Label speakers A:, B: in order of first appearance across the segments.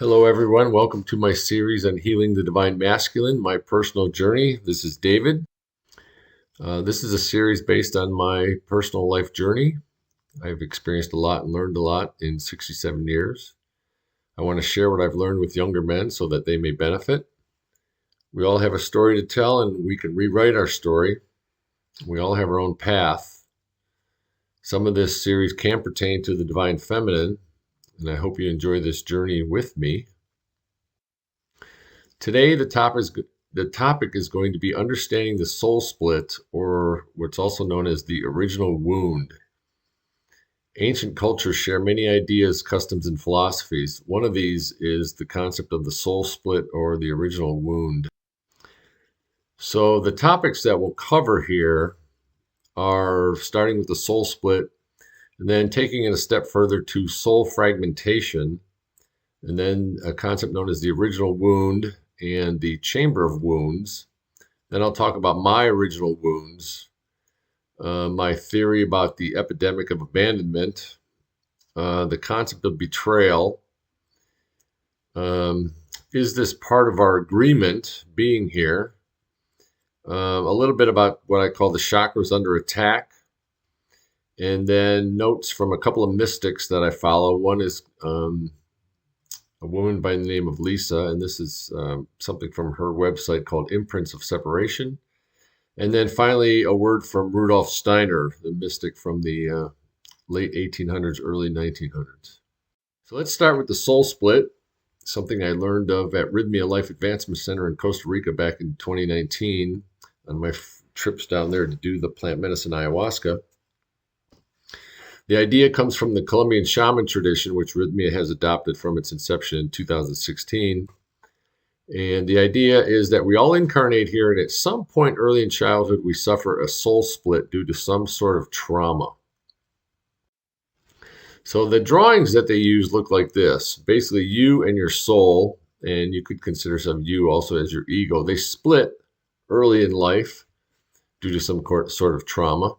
A: Hello, everyone. Welcome to my series on healing the divine masculine, my personal journey. This is David. This is a series based on my personal life journey. I've experienced a lot and learned a lot in 67 years. I want to share what I've learned with younger men so that they may benefit. We all have a story to tell, and we can rewrite our story. We all have our own path. Some of this series can pertain to the divine feminine, and I hope you enjoy this journey with me. Today, the topic is going to be understanding the soul split, or what's also known as the original wound. Ancient cultures share many ideas, customs, and philosophies. One of these is the concept of the soul split or the original wound. So the topics that we'll cover here are starting with the soul split, and then taking it a step further to soul fragmentation, and then a concept known as the original wound and the chamber of wounds. Then I'll talk about my original wounds, my theory about the epidemic of abandonment, the concept of betrayal. Is this part of our agreement being here? A little bit about what I call the chakras under attack, and then notes from a couple of mystics that I follow. One is a woman by the name of Lisa, and this is something from her website called Imprints of Separation. And then finally, a word from Rudolf Steiner, the mystic from the late 1800s, early 1900s. So let's start with the soul split, something I learned of at Rhythmia Life Advancement Center in Costa Rica back in 2019 on my trips down there to do the plant medicine ayahuasca. The idea comes from the Colombian shaman tradition, which Rhythmia has adopted from its inception in 2016. And the idea is that we all incarnate here, and at some point early in childhood, we suffer a soul split due to some sort of trauma. So the drawings that they use look like this. Basically, you and your soul, and you could consider some you also as your ego, they split early in life due to some sort of trauma.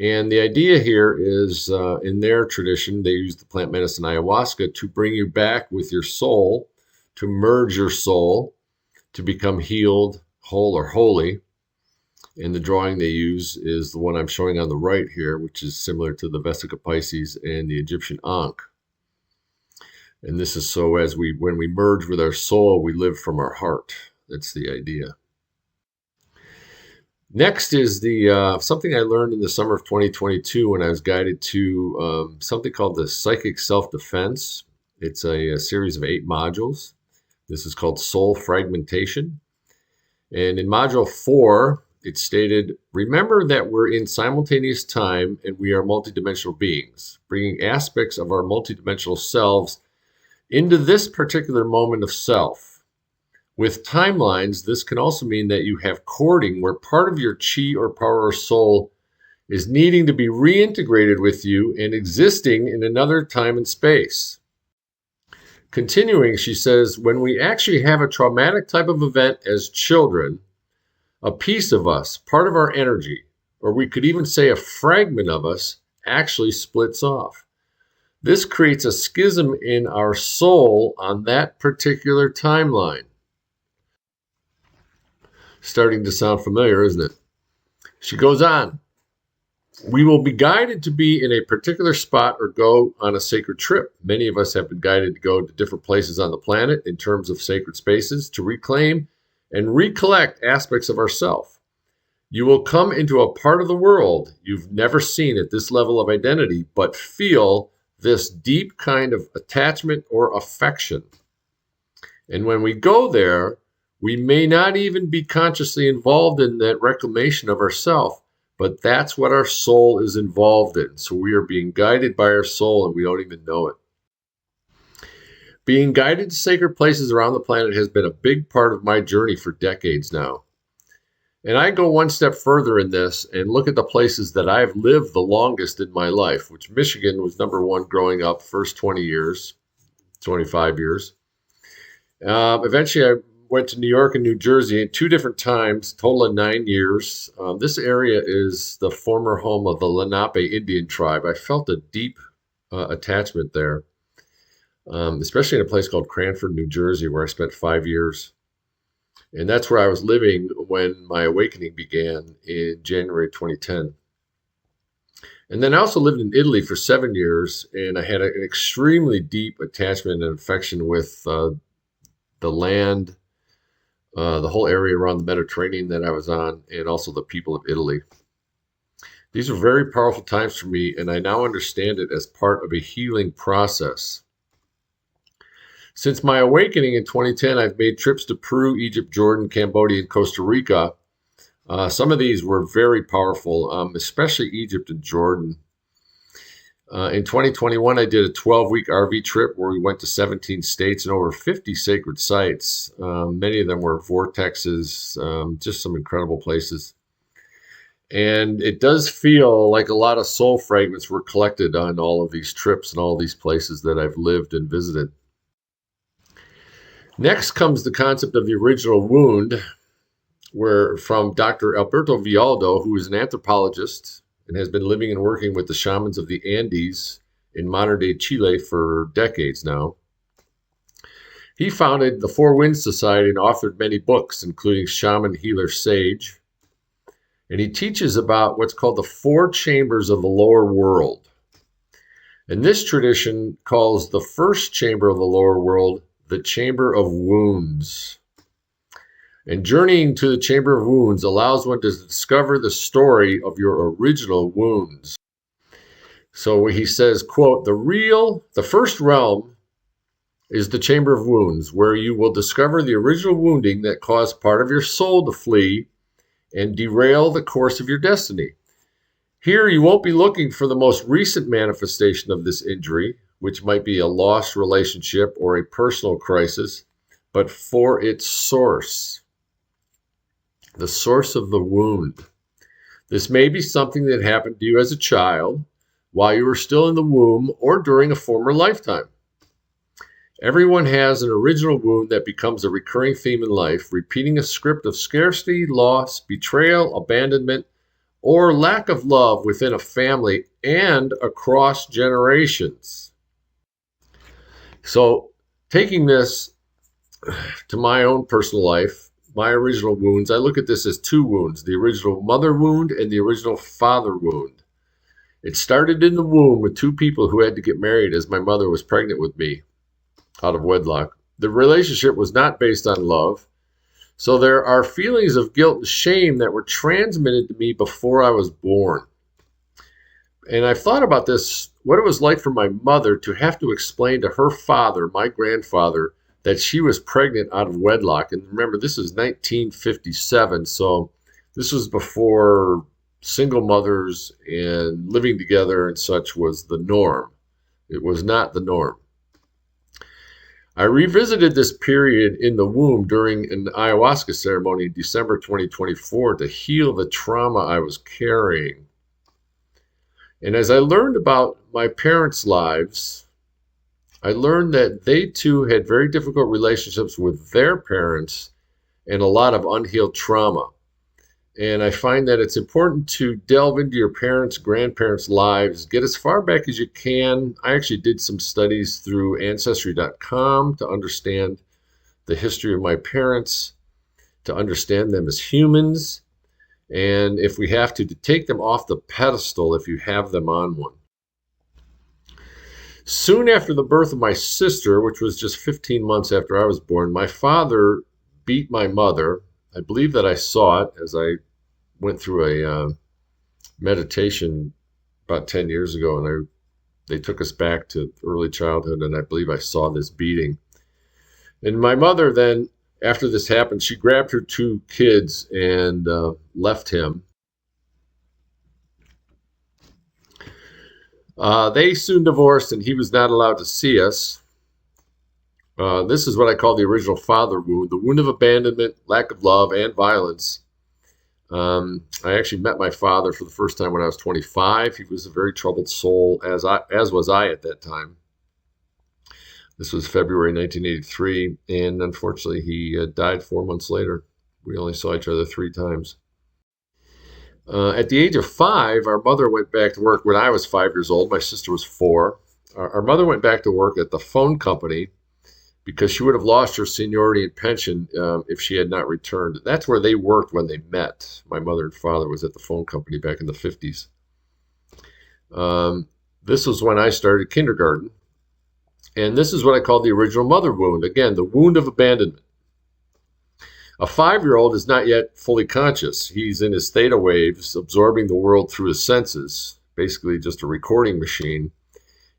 A: And the idea here is, in their tradition, they use the plant medicine ayahuasca to bring you back with your soul, to merge your soul, to become healed, whole, or holy. And the drawing they use is the one I'm showing on the right here, which is similar to the Vesica Pisces and the Egyptian Ankh. And this is so when we merge with our soul, we live from our heart. That's the idea. Next is the something I learned in the summer of 2022 when I was guided to something called the Psychic Self-Defense. It's a series of 8 modules. This is called Soul Fragmentation. And in Module 4, it stated, remember that we're in simultaneous time and we are multidimensional beings, bringing aspects of our multidimensional selves into this particular moment of self. With timelines, this can also mean that you have cording where part of your chi or power or soul is needing to be reintegrated with you and existing in another time and space. Continuing, she says, when we actually have a traumatic type of event as children, a piece of us, part of our energy, or we could even say a fragment of us, actually splits off. This creates a schism in our soul on that particular timeline. Starting to sound familiar, isn't it? She goes on. We will be guided to be in a particular spot or go on a sacred trip. Many of us have been guided to go to different places on the planet in terms of sacred spaces to reclaim and recollect aspects of ourself. You will come into a part of the world you've never seen at this level of identity, but feel this deep kind of attachment or affection. And when we go there, we may not even be consciously involved in that reclamation of ourself, but that's what our soul is involved in. So we are being guided by our soul and we don't even know it. Being guided to sacred places around the planet has been a big part of my journey for decades now. And I go one step further in this and look at the places that I've lived the longest in my life, which Michigan was number one growing up, first 20 years, 25 years. Eventually I went to New York and New Jersey at 2 different times, total of 9 years. This area is the former home of the Lenape Indian tribe. I felt a deep attachment there. especially in a place called Cranford, New Jersey, where I spent 5 years. And that's where I was living when my awakening began in January 2010. And then I also lived in Italy for 7 years, and I had an extremely deep attachment and affection with the land, the whole area around the Mediterranean that I was on, and also the people of Italy. These were very powerful times for me, and I now understand it as part of a healing process. Since my awakening in 2010, I've made trips to Peru, Egypt, Jordan, Cambodia, and Costa Rica. Some of these were very powerful, especially Egypt and Jordan. In 2021, I did a 12-week RV trip where we went to 17 states and over 50 sacred sites. Many of them were vortexes, just some incredible places. And it does feel like a lot of soul fragments were collected on all of these trips and all these places that I've lived and visited. Next comes the concept of the original wound, where from Dr. Alberto Villoldo, who is an anthropologist and has been living and working with the shamans of the Andes in modern-day Chile for decades now. He founded the Four Winds Society and authored many books, including Shaman, Healer, Sage. And he teaches about what's called the four chambers of the lower world. And this tradition calls the first chamber of the lower world the Chamber of Wounds. And journeying to the Chamber of Wounds allows one to discover the story of your original wounds. So he says, quote, the first realm is the Chamber of Wounds, where you will discover the original wounding that caused part of your soul to flee and derail the course of your destiny. Here you won't be looking for the most recent manifestation of this injury, which might be a lost relationship or a personal crisis, but for its source. The source of the wound. This may be something that happened to you as a child, while you were still in the womb, or during a former lifetime. Everyone has an original wound that becomes a recurring theme in life, repeating a script of scarcity, loss, betrayal, abandonment, or lack of love within a family and across generations. So, taking this to my own personal life, my original wounds, I look at this as two wounds, the original mother wound and the original father wound. It started in the womb with two people who had to get married as my mother was pregnant with me out of wedlock. The relationship was not based on love. So there are feelings of guilt and shame that were transmitted to me before I was born. And I've thought about this, what it was like for my mother to have to explain to her father, my grandfather, that she was pregnant out of wedlock. And remember, this is 1957, so this was before single mothers and living together and such was the norm. It was not the norm. I revisited this period in the womb during an ayahuasca ceremony in December 2024 to heal the trauma I was carrying. And as I learned about my parents' lives, I learned that they too had very difficult relationships with their parents and a lot of unhealed trauma. And I find that it's important to delve into your parents, grandparents' lives, get as far back as you can. I actually did some studies through Ancestry.com to understand the history of my parents, to understand them as humans, and if we have to take them off the pedestal if you have them on one. Soon after the birth of my sister, which was just 15 months after I was born, my father beat my mother. I believe that I saw it as I went through a meditation about 10 years ago, and they took us back to early childhood, and I believe I saw this beating. And my mother then, after this happened, she grabbed her two kids and left him. They soon divorced, and he was not allowed to see us. This is what I call the original father wound, the wound of abandonment, lack of love, and violence. I actually met my father for the first time when I was 25. He was a very troubled soul, as was I at that time. This was February 1983, and unfortunately, he died 4 months later. We only saw each other 3 times. At the age of 5, our mother went back to work when I was 5 years old. My sister was 4. Our mother went back to work at the phone company because she would have lost her seniority and pension if she had not returned. That's where they worked when they met. My mother and father was at the phone company back in the 50s. This was when I started kindergarten. And this is what I call the original mother wound. Again, the wound of abandonment. A 5-year-old is not yet fully conscious. He's in his theta waves, absorbing the world through his senses, basically just a recording machine.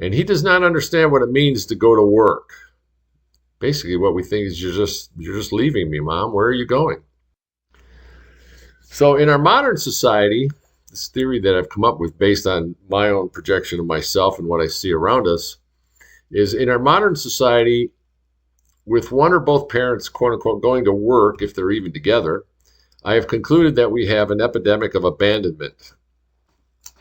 A: And he does not understand what it means to go to work. Basically, what we think is you're just leaving me, Mom. Where are you going? So in our modern society, this theory that I've come up with based on my own projection of myself and what I see around us is in our modern society, with one or both parents, quote unquote, going to work, if they're even together, I have concluded that we have an epidemic of abandonment.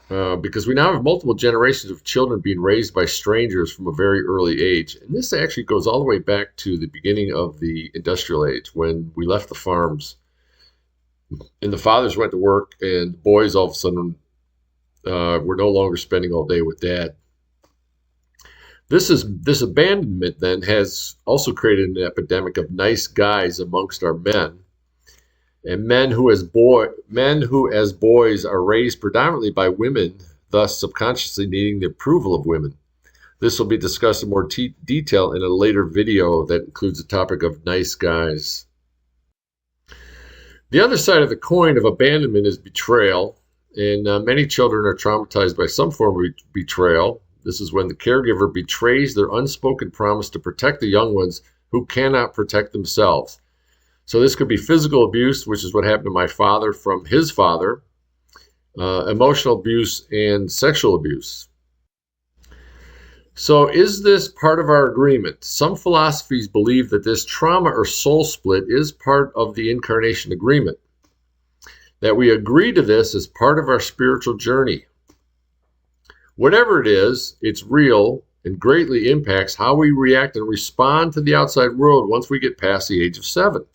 A: Because we now have multiple generations of children being raised by strangers from a very early age. And this actually goes all the way back to the beginning of the industrial age when we left the farms and the fathers went to work and the boys all of a sudden were no longer spending all day with dad. This abandonment then has also created an epidemic of nice guys amongst our men. And men who as boys are raised predominantly by women, thus subconsciously needing the approval of women. This will be discussed in more detail in a later video that includes the topic of nice guys. The other side of the coin of abandonment is betrayal, and many children are traumatized by some form of betrayal. This is when the caregiver betrays their unspoken promise to protect the young ones who cannot protect themselves. So this could be physical abuse, which is what happened to my father from his father, emotional abuse, and sexual abuse. So is this part of our agreement? Some philosophies believe that this trauma or soul split is part of the incarnation agreement, that we agree to this as part of our spiritual journey. Whatever it is, it's real and greatly impacts how we react and respond to the outside world once we get past the age of 7.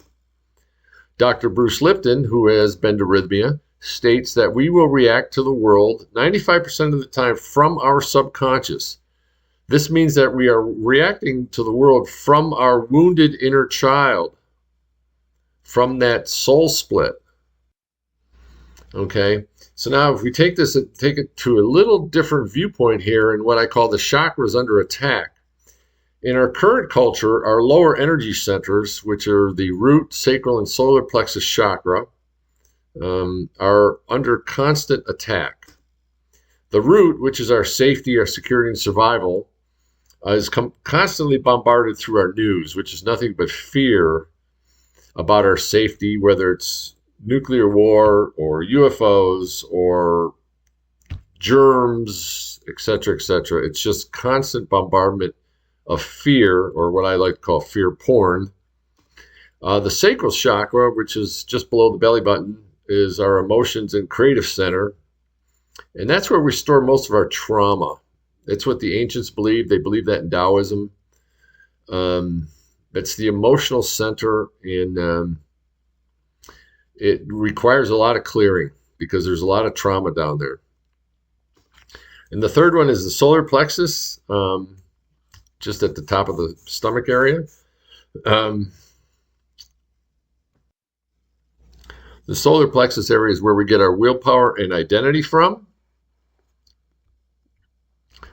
A: Dr. Bruce Lipton, who has bendorhythmia, states that we will react to the world 95% of the time from our subconscious. This means that we are reacting to the world from our wounded inner child, from that soul split. Okay, so now if we take it to a little different viewpoint here in what I call the chakras under attack. In our current culture, our lower energy centers, which are the root, sacral, and solar plexus chakra, are under constant attack. The root, which is our safety, our security, and survival, is constantly bombarded through our news, which is nothing but fear about our safety, whether it's nuclear war or UFOs or germs, etc., etc. It's just constant bombardment of fear, or what I like to call fear porn. The sacral chakra, which is just below the belly button, is our emotions and creative center. And that's where we store most of our trauma. That's what the ancients believed. They believe that in Taoism. It's the emotional center, and it requires a lot of clearing because there's a lot of trauma down there. And the third one is the solar plexus, just at the top of the stomach area. The solar plexus area is where we get our willpower and identity from.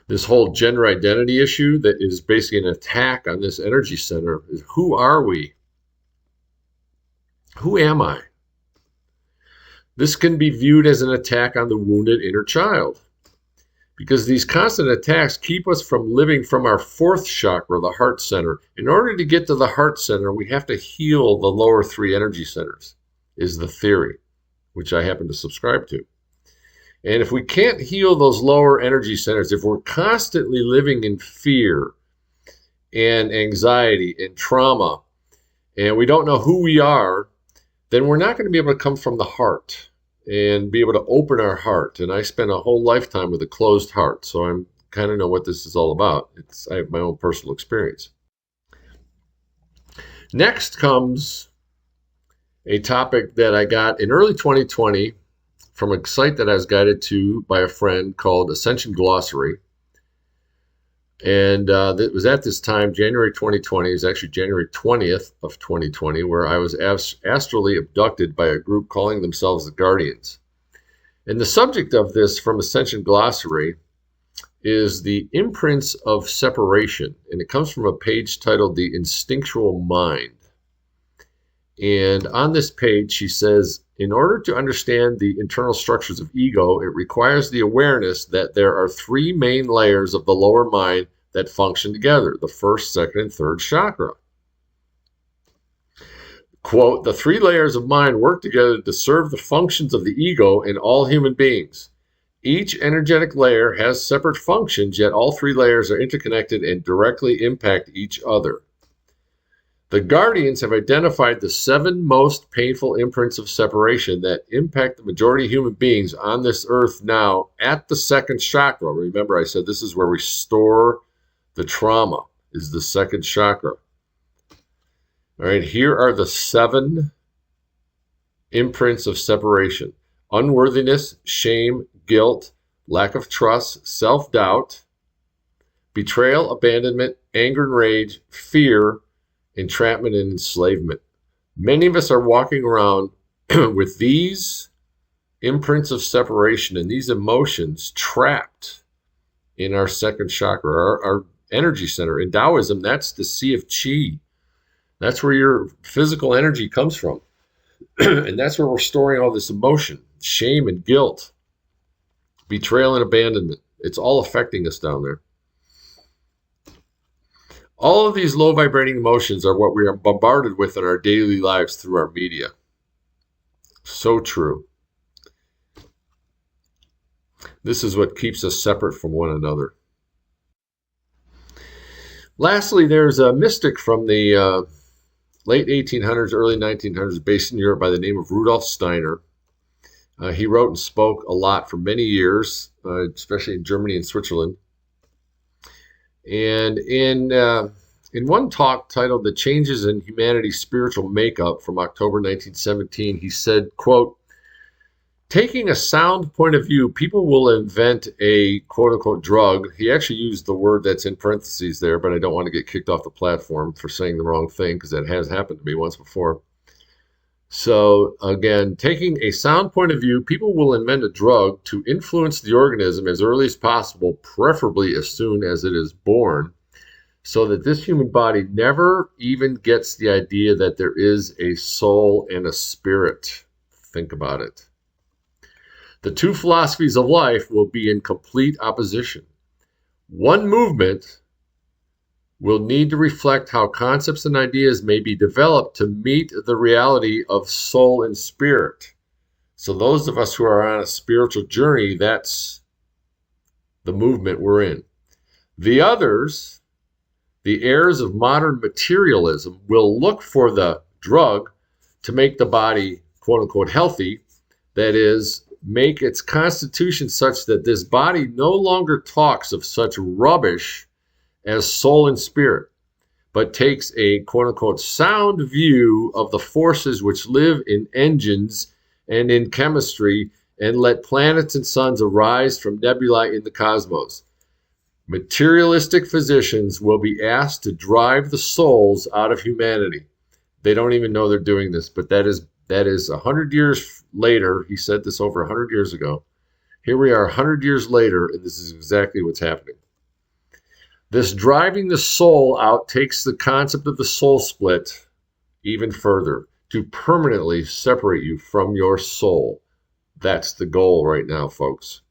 A: This whole gender identity issue that is basically an attack on this energy center is, who are we? Who am I? This can be viewed as an attack on the wounded inner child, because these constant attacks keep us from living from our 4th chakra, the heart center. In order to get to the heart center, we have to heal the lower 3 energy centers, is the theory, which I happen to subscribe to. And if we can't heal those lower energy centers, if we're constantly living in fear and anxiety and trauma, and we don't know who we are, then we're not going to be able to come from the heart and be able to open our heart. And I spent a whole lifetime with a closed heart, so I kind of know what this is all about. I have my own personal experience. Next comes a topic that I got in early 2020 from a site that I was guided to by a friend called Ascension Glossary. And it was at this time, January 2020, it was actually January 20th of 2020, where I was astrally abducted by a group calling themselves the Guardians. And the subject of this from Ascension Glossary is the imprints of separation. And it comes from a page titled The Instinctual Mind. And on this page, she says, in order to understand the internal structures of ego, it requires the awareness that there are three main layers of the lower mind that function together, the first, second, and third chakra. Quote, the three layers of mind work together to serve the functions of the ego in all human beings. Each energetic layer has separate functions, yet all three layers are interconnected and directly impact each other. The Guardians have identified the 7 most painful imprints of separation that impact the majority of human beings on this earth now at the second chakra. Remember, I said this is where we store the trauma, is the second chakra. All right, here are the 7 imprints of separation: unworthiness, shame, guilt, lack of trust, self-doubt, betrayal, abandonment, anger and rage, fear, entrapment, and enslavement. Many of us are walking around with these imprints of separation and these emotions trapped in our second chakra, our energy center. In Taoism, that's the Sea of Qi. That's where your physical energy comes from. And that's where we're storing all this emotion, shame and guilt, betrayal and abandonment. It's all affecting us down there. All of these low vibrating emotions are what we are bombarded with in our daily lives through our media. So true. This is what keeps us separate from one another. Lastly, there's a mystic from the late 1800s, early 1900s, based in Europe by the name of Rudolf Steiner. He wrote and spoke a lot for many years, especially in Germany and Switzerland. And in one talk titled The Changes in Humanity's Spiritual Makeup from October 1917, he said, quote, taking a sound point of view, people will invent a quote-unquote drug. He actually used the word that's in parentheses there, but I don't want to get kicked off the platform for saying the wrong thing because that has happened to me once before. So again, taking a sound point of view, people will invent a drug to influence the organism as early as possible, preferably as soon as it is born, so that this human body never even gets the idea that there is a soul and a spirit. Think about it. The two philosophies of life will be in complete opposition. One movement will need to reflect how concepts and ideas may be developed to meet the reality of soul and spirit. So those of us who are on a spiritual journey, that's the movement we're in. The others, the heirs of modern materialism, will look for the drug to make the body, quote unquote, healthy. That is, make its constitution such that this body no longer talks of such rubbish as soul and spirit, but takes a quote-unquote sound view of the forces which live in engines and in chemistry, and let planets and suns arise from nebulae in the cosmos. Materialistic physicians will be asked to drive the souls out of humanity. They don't even know they're doing this, but that is 100 years later. He said this over 100 years ago. Here we are 100 years later, and this is exactly what's happening. This driving the soul out takes the concept of the soul split even further, to permanently separate you from your soul. That's the goal right now, folks.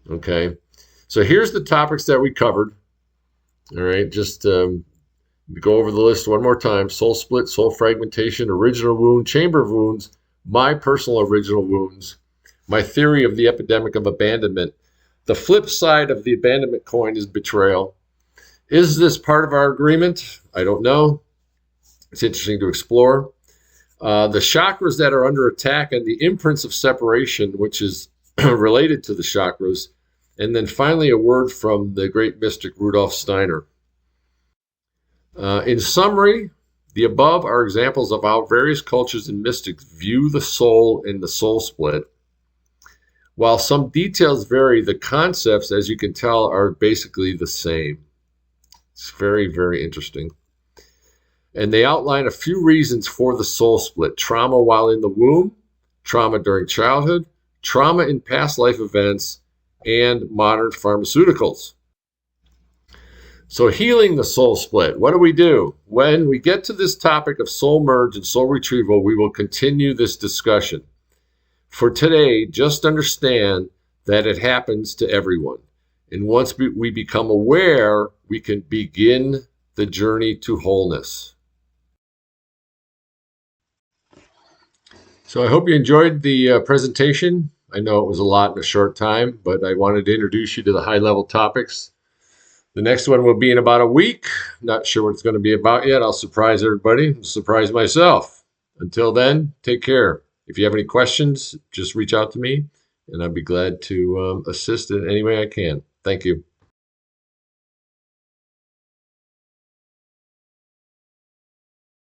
A: Okay, so here's the topics that we covered. All right, just go over the list one more time. Soul split, soul fragmentation, original wound, chamber of wounds, my personal original wounds, my theory of the epidemic of abandonment. The flip side of the abandonment coin is betrayal. Is this part of our agreement? I don't know. It's interesting to explore. The chakras that are under attack and the imprints of separation, which is related to the chakras. And then finally, a word from the great mystic Rudolf Steiner. In summary, the above are examples of how various cultures and mystics view the soul and the soul split. While some details vary, the concepts, as you can tell, are basically the same. It's very, very interesting. And they outline a few reasons for the soul split: trauma while in the womb, trauma during childhood, trauma in past life events, and modern pharmaceuticals. So, healing the soul split. What do we do? When we get to this topic of soul merge and soul retrieval, we will continue this discussion. For today, just understand that it happens to everyone. And once we become aware, we can begin the journey to wholeness. So I hope you enjoyed the presentation. I know it was a lot in a short time, but I wanted to introduce you to the high-level topics. The next one will be in about a week. Not sure what it's going to be about yet. I'll surprise everybody, surprise myself. Until then, take care. If you have any questions, just reach out to me, and I'd be glad to assist in any way I can. Thank you.